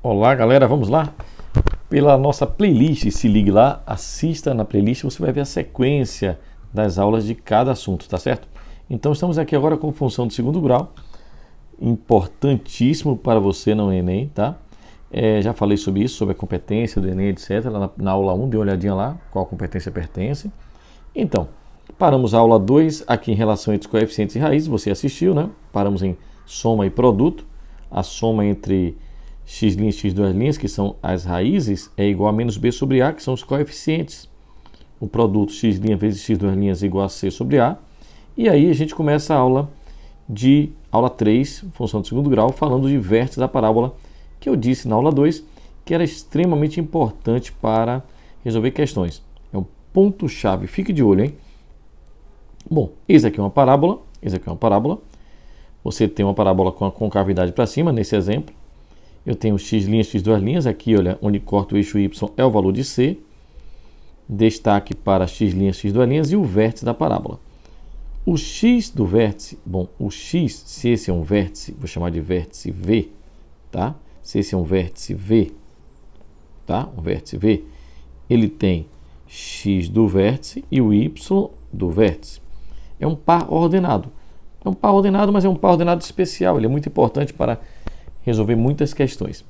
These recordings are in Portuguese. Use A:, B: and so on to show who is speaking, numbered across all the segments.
A: Olá galera, vamos lá? Pela nossa playlist, se ligue lá, assista na playlist, você vai ver a sequência das aulas de cada assunto, tá certo? Então estamos aqui agora com função de segundo grau, importantíssimo para você no Enem, tá? Já falei sobre isso, sobre a competência do Enem, etc. Na aula 1, dê uma olhadinha lá, qual competência pertence. Então, paramos a aula 2 aqui em relação entre os coeficientes e raízes, você assistiu, né? Paramos em soma e produto, a soma entre x' e x2', que são as raízes, é igual a menos b sobre a, que são os coeficientes. O produto x' vezes x2' é igual a c sobre a. E aí a gente começa a aula 3, função de segundo grau, falando de vértices da parábola, que eu disse na aula 2, que era extremamente importante para resolver questões. É um ponto-chave, fique de olho, hein? Bom, esse aqui é uma parábola, Você tem uma parábola com a concavidade para cima, nesse exemplo. Eu tenho x', x2', aqui, olha, onde corta o eixo y é o valor de c. Destaque para x', x2', e o vértice da parábola. O x do vértice, bom, o x, se esse é um vértice, vou chamar de vértice V, tá? Se esse é um vértice V, tá? Um vértice V, ele tem x do vértice e o y do vértice. É um par ordenado. É um par ordenado, mas é um par ordenado especial. Ele é muito importante para resolver muitas questões.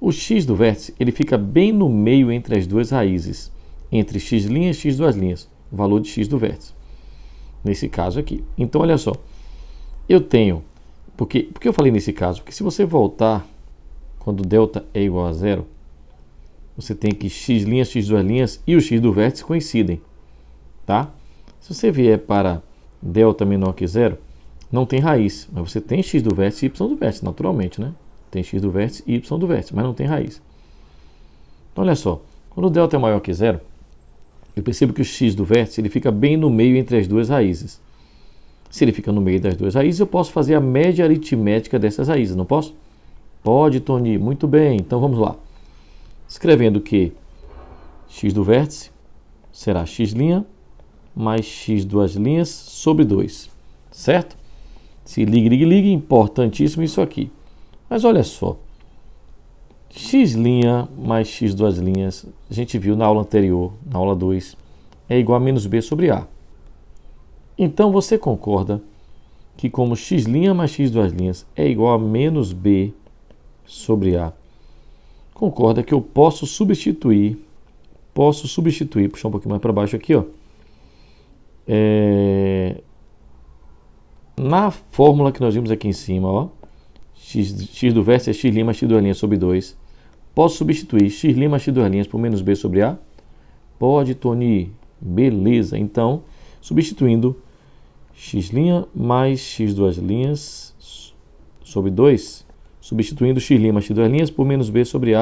A: O x do vértice, ele fica bem no meio entre as duas raízes, entre x' e x2', o valor de x do vértice. Nesse caso aqui. Então, olha só. Eu tenho... Por que eu falei nesse caso? Porque se você voltar, quando delta é igual a zero, você tem que x', x2' e o x do vértice coincidem. Tá? Se você vier para delta menor que zero, não tem raiz, mas você tem x do vértice e y do vértice, naturalmente, né? Tem x do vértice e y do vértice, mas não tem raiz. Então, olha só, quando o delta é maior que zero, eu percebo que o x do vértice ele fica bem no meio entre as duas raízes. Se ele fica no meio das duas raízes, eu posso fazer a média aritmética dessas raízes, não posso? Pode, Tony, muito bem. Então, vamos lá. Escrevendo que x do vértice será x' mais x2' sobre 2, certo? Se ligue, importantíssimo isso aqui. Mas olha só, x' mais x2', a gente viu na aula anterior, na aula 2, é igual a menos b sobre a. Então você concorda que como x' mais x2' é igual a menos b sobre a, concorda que eu posso substituir, puxar um pouquinho mais para baixo aqui, ó, na fórmula que nós vimos aqui em cima, ó, x do vértice é x' mais x2' sobre 2. Posso substituir x' mais x2' por menos b sobre a? Pode, Tony. Beleza. Então, substituindo x' mais x2' sobre 2, substituindo x' mais x2' por menos b sobre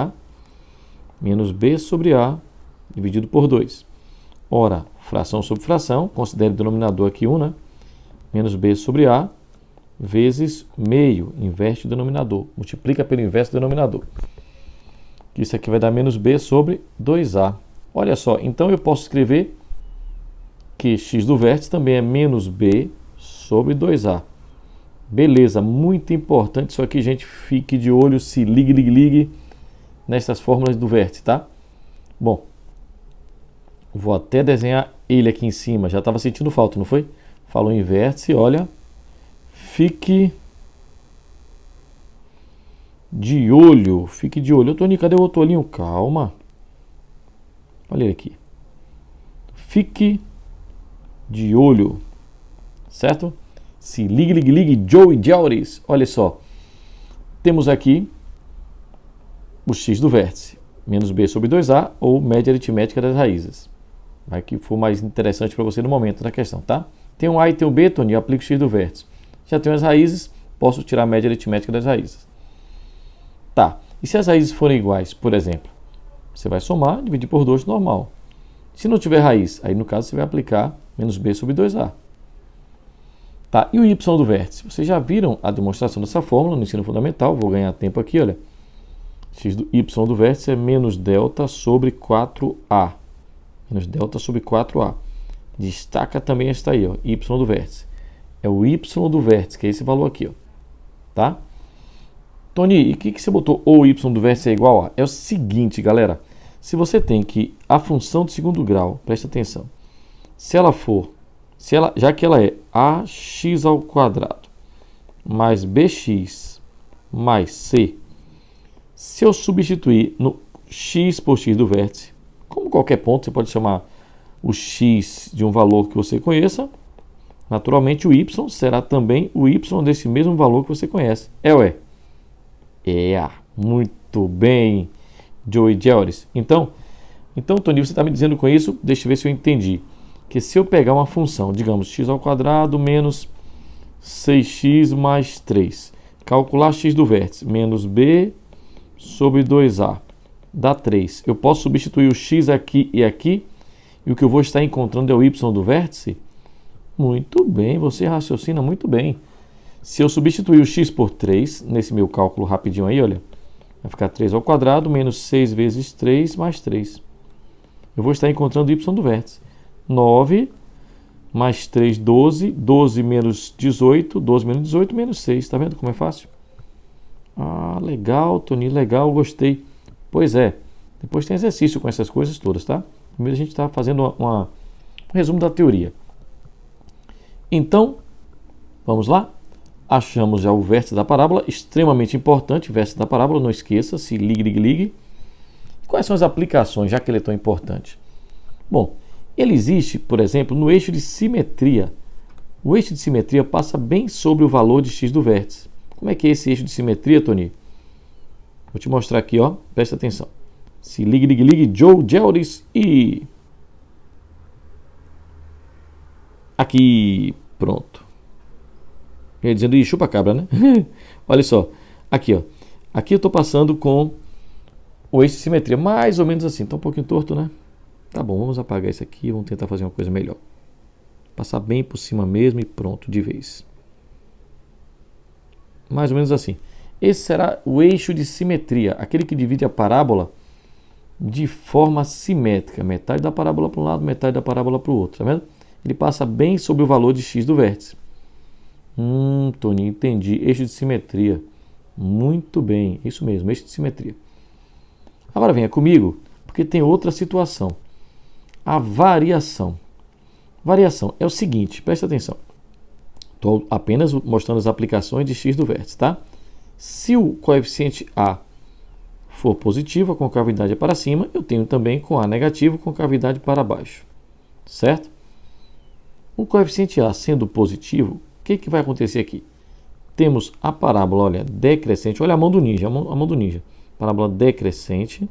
A: a dividido por 2. Ora, fração sobre fração, considere o denominador aqui 1, né? Menos b sobre a vezes meio, inverte o denominador. Multiplica pelo inverso do denominador. Isso aqui vai dar menos b sobre 2a. Olha só, então eu posso escrever que x do vértice também é menos b sobre 2a. Beleza, muito importante isso aqui, gente. Fique de olho, se ligue nessas fórmulas do vértice, tá? Bom, vou até desenhar ele aqui em cima. Já estava sentindo falta, não foi? Falou em vértice, olha. Fique de olho. Tony, cadê o outro olhinho? Calma. Olha ele aqui. Fique de olho. Certo? Se ligue, Joey Jauris. Olha só. Temos aqui o x do vértice. Menos b sobre 2a ou média aritmética das raízes. Vai que for mais interessante para você no momento da questão, tá? Tem um a e tem um b, Tony, eu aplico o x do vértice. Já tenho as raízes, posso tirar a média aritmética das raízes. Tá, e se as raízes forem iguais, por exemplo? Você vai somar, dividir por 2, normal. Se não tiver raiz, aí no caso você vai aplicar menos b sobre 2a. Tá, e o y do vértice? Vocês já viram a demonstração dessa fórmula no ensino fundamental, vou ganhar tempo aqui, olha. X do y do vértice é menos delta sobre 4a. Menos delta sobre 4a. Destaca também esta aí, ó, y do vértice. É o y do vértice, que é esse valor aqui, ó. Tá? Tony, e o que você botou o y do vértice é igual a? É o seguinte, galera. Se você tem que a função de segundo grau, presta atenção, já que ela é ax ao quadrado mais bx mais c, se eu substituir no x por x do vértice, como qualquer ponto, você pode chamar o x de um valor que você conheça, naturalmente o y será também o y desse mesmo valor que você conhece. É ou é? É, muito bem, Joey Geores. Então, Tony, você está me dizendo com isso, deixa eu ver se eu entendi, que se eu pegar uma função, digamos, x ao quadrado menos 6x mais 3, calcular x do vértice, menos b sobre 2a, dá 3. Eu posso substituir o x aqui, e o que eu vou estar encontrando é o y do vértice? Muito bem, você raciocina muito bem. Se eu substituir o x por 3, nesse meu cálculo rapidinho aí, olha, vai ficar 3 ao quadrado menos 6 vezes 3 mais 3. Eu vou estar encontrando o y do vértice. 9 mais 3, 12. 12 menos 18. 12 menos 18 menos 6. Está vendo como é fácil? Ah, legal, Tony, legal, gostei. Pois é, depois tem exercício com essas coisas todas, tá? Primeiro a gente está fazendo um resumo da teoria. Então, vamos lá? Achamos já o vértice da parábola, extremamente importante, vértice da parábola, não esqueça, se ligue. Quais são as aplicações, já que ele é tão importante? Bom, ele existe, por exemplo, no eixo de simetria. O eixo de simetria passa bem sobre o valor de x do vértice. Como é que é esse eixo de simetria, Tony? Vou te mostrar aqui, ó. Presta atenção. Se ligue, Joe Geores e... Aqui, pronto. Eu ia dizendo, chupa cabra, né? Olha só, aqui, ó. Aqui eu estou passando com o eixo de simetria, mais ou menos assim. Está um pouquinho torto, né? Tá bom, vamos apagar isso aqui, vamos tentar fazer uma coisa melhor. Passar bem por cima mesmo e pronto, de vez. Mais ou menos assim. Esse será o eixo de simetria, aquele que divide a parábola de forma simétrica. Metade da parábola para um lado, metade da parábola para o outro, tá vendo? Ele passa bem sobre o valor de x do vértice. Tony, entendi. Eixo de simetria. Muito bem, isso mesmo, eixo de simetria. Agora venha comigo, porque tem outra situação. A variação. Variação é o seguinte, presta atenção. Estou apenas mostrando as aplicações de x do vértice, tá? Se o coeficiente A for positivo, a concavidade é para cima, eu tenho também com A negativo, concavidade para baixo. Certo? O coeficiente A sendo positivo, o que vai acontecer aqui? Temos a parábola, olha, decrescente. Olha a mão do ninja, a mão do ninja. Parábola decrescente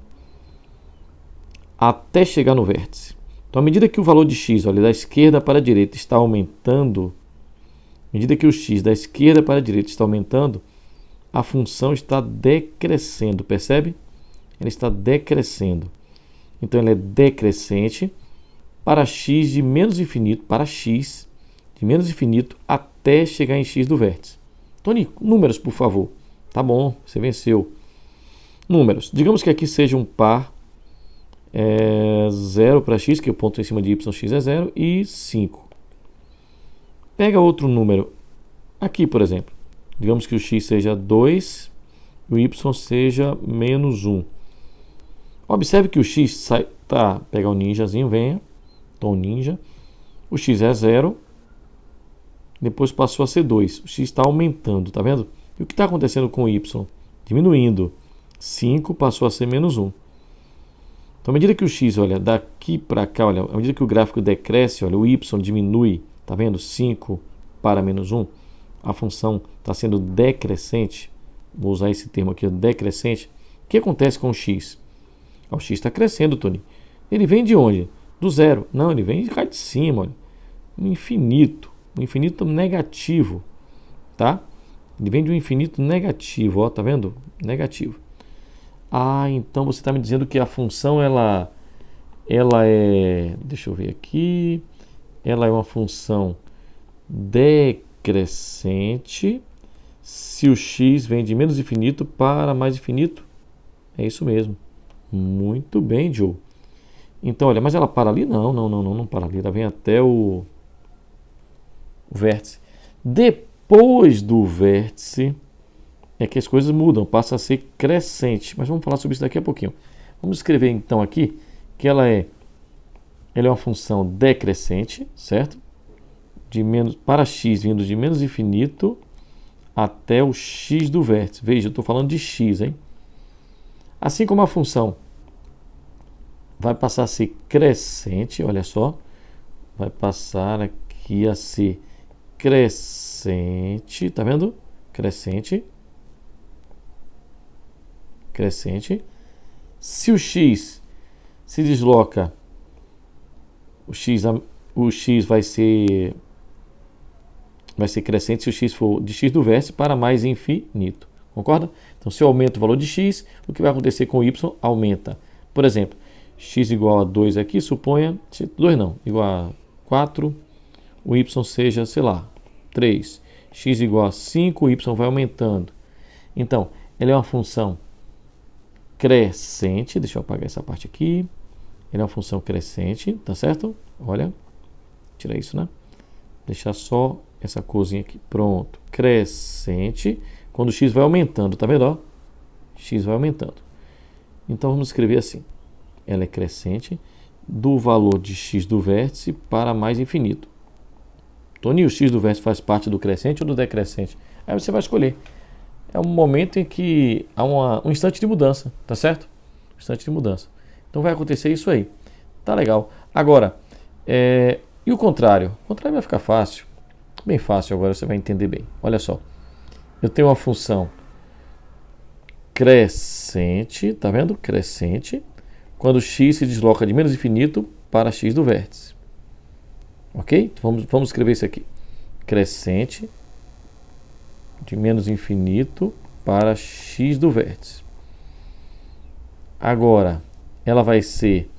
A: até chegar no vértice. Então, à medida que o valor de x, olha, da esquerda para a direita está aumentando, à medida que o x da esquerda para a direita está aumentando, a função está decrescendo, percebe? Ela está decrescendo. Então, ela é decrescente para x de menos infinito, para x de menos infinito até chegar em x do vértice. Tony, números, por favor. Tá bom, você venceu. Números. Digamos que aqui seja um par 0 para x, que o ponto em cima de y, x é 0, e 5. Pega outro número. Aqui, por exemplo. Digamos que o x seja 2 e o y seja menos 1. Observe que o x sai... Tá, pegar o ninjazinho, venha. Tom ninja. O x é 0. Depois passou a ser 2. O x está aumentando, tá vendo? E o que está acontecendo com o y? Diminuindo. 5 passou a ser menos 1. Então, à medida que o x, olha, daqui para cá, olha, à medida que o gráfico decresce, olha, o y diminui, tá vendo? 5 para menos 1. A função está sendo decrescente. Vou usar esse termo aqui, decrescente. O que acontece com o x? O x está crescendo, Tony. Ele vem de onde? Do zero. Não, ele vem cá de cima, olha. Um infinito. Um infinito negativo, tá? Ele vem de um infinito negativo, ó, tá vendo? Negativo. Ah, então você está me dizendo que a função, ela é... Deixa eu ver aqui. Ela é uma função decrescente se o x vem de menos infinito para mais infinito. É isso mesmo. Muito bem, Joe. Então, olha, mas ela para ali? Não para ali. Ela vem até o vértice. Depois do vértice, é que as coisas mudam, passa a ser crescente. Mas vamos falar sobre isso daqui a pouquinho. Vamos escrever então aqui que ela é uma função decrescente, certo? Para x vindo de menos infinito até o x do vértice. Veja, eu estou falando de x, hein? Assim como a função vai passar a ser crescente, olha só, vai passar aqui a ser crescente, tá vendo? Crescente. Se o x se desloca, o x vai ser crescente se o x for de x do vértice para mais infinito. Concorda? Então, se eu aumento o valor de x, o que vai acontecer com o y aumenta. Por exemplo, x igual a 2 aqui, suponha, 2 não, igual a 4, o y seja, sei lá, 3. X igual a 5, o y vai aumentando. Então, ela é uma função crescente, deixa eu apagar essa parte aqui. Ela é uma função crescente, tá certo? Olha, tira isso, né? Deixar só essa corzinha aqui, pronto. Crescente, quando o x vai aumentando, tá vendo? Ó? X vai aumentando. Então, vamos escrever assim. Ela é crescente do valor de x do vértice para mais infinito. Tony, o x do vértice faz parte do crescente ou do decrescente? Aí você vai escolher. É um momento em que há um instante de mudança, tá certo? Um instante de mudança. Então vai acontecer isso aí. Tá legal. Agora, e o contrário? O contrário vai ficar fácil. Bem fácil agora, você vai entender bem. Olha só. Eu tenho uma função crescente, tá vendo? Crescente. Quando x se desloca de menos infinito para x do vértice. Ok? Vamos escrever isso aqui. Crescente de menos infinito para x do vértice. Agora, ela vai ser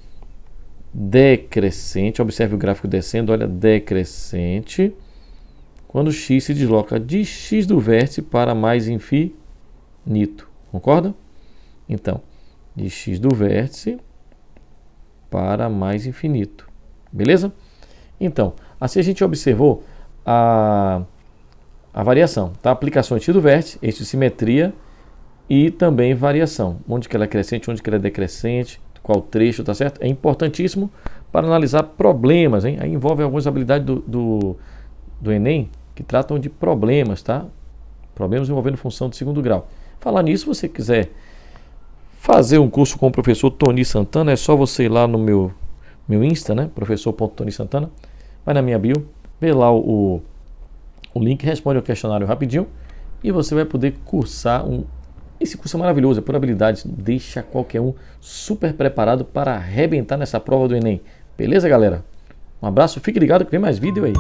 A: decrescente. Observe o gráfico descendo, olha, decrescente. Quando x se desloca de x do vértice para mais infinito. Concorda? Então, de x do vértice para mais infinito. Beleza? Então, assim a gente observou a variação, tá? Aplicações x do vértice, eixo de simetria e também variação. Onde que ela é crescente, onde que ela é decrescente, qual trecho, tá certo? É importantíssimo para analisar problemas, hein? Aí envolve algumas habilidades do Enem que tratam de problemas, tá? Problemas envolvendo função de segundo grau. Falar nisso, se você quiser fazer um curso com o professor Tony Santana, é só você ir lá no meu Insta, né? Professor.Tony Santana. Vai na minha bio, vê lá o link, responde ao questionário rapidinho e você vai poder cursar esse curso é maravilhoso, é por habilidades, deixa qualquer um super preparado para arrebentar nessa prova do Enem. Beleza, galera? Um abraço, fique ligado que vem mais vídeo aí.